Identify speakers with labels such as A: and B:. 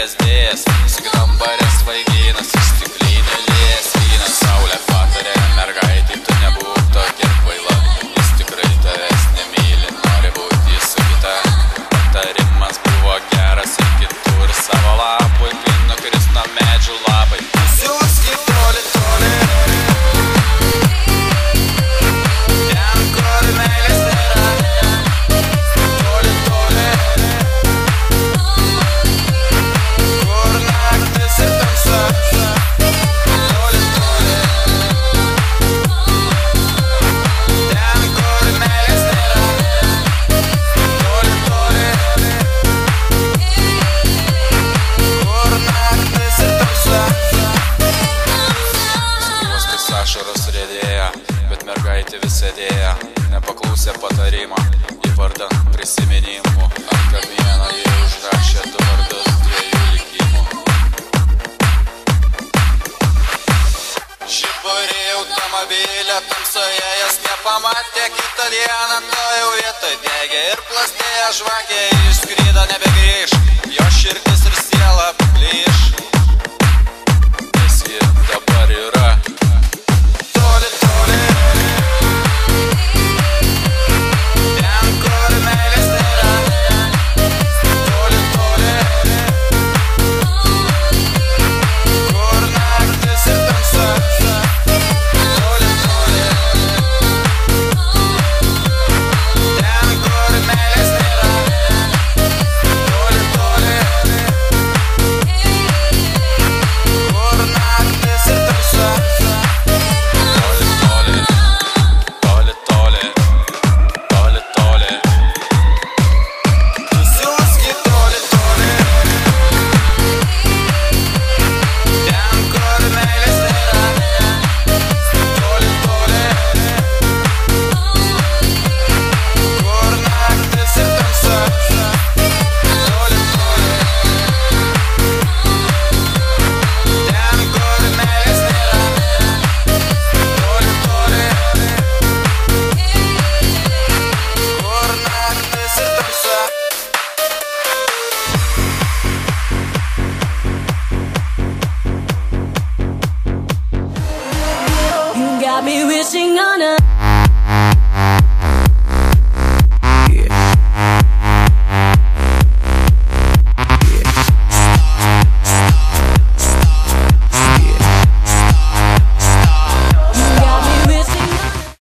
A: mergaitės dėjas, su kambarės svaiginas, iš stiklinė lėjas vynas. Saulė patarė mergaitį, tu nebūk tokia kvaila, jis tikrai tavęs nemyli, nori būti su kita. Patarimas buvo geras ir kitur savo lapui, kai nukris nuo medžių lapai. Siųsk į toli, toli, ten, kur meilės nėra. Toli, toli, kur naktis ir tamsa. Toli, toli, ten, kur meilės nėra. Toli, toli, kur naktis ir tamsa. Skruostais ašaros riedėjo, bet mergaitė vis sėdėjo, nepaklausė patarimo, į vardan prisiminimų. Ant kamieno jie užrašė du vardus dviejų likimų. Žiburė automobilio tamsoje jas nepamatė, kitą dieną toje vietoje degė ir plastėjo žvakė. Išskrido, nebegrįš, jo širdis ir siela plyš. Nes ji dabar yra toli, toli, ten, kur meilės nėra. Toli, toli, kur naktis ir tamsa. Toli, toli, ten, kur meilės nėra. Toli, toli, kur naktis ir tamsa. Toli, toli, toli, toli, toli, toli. Tu siųsk į toli, toli, ten, kur meilės nėra. Toli, toli, kur naktis ir tamsa. Toli, toli, ten, kur meilės nėra. Toli, toli, kur naktis ir tamsa.
B: You got me wishing on a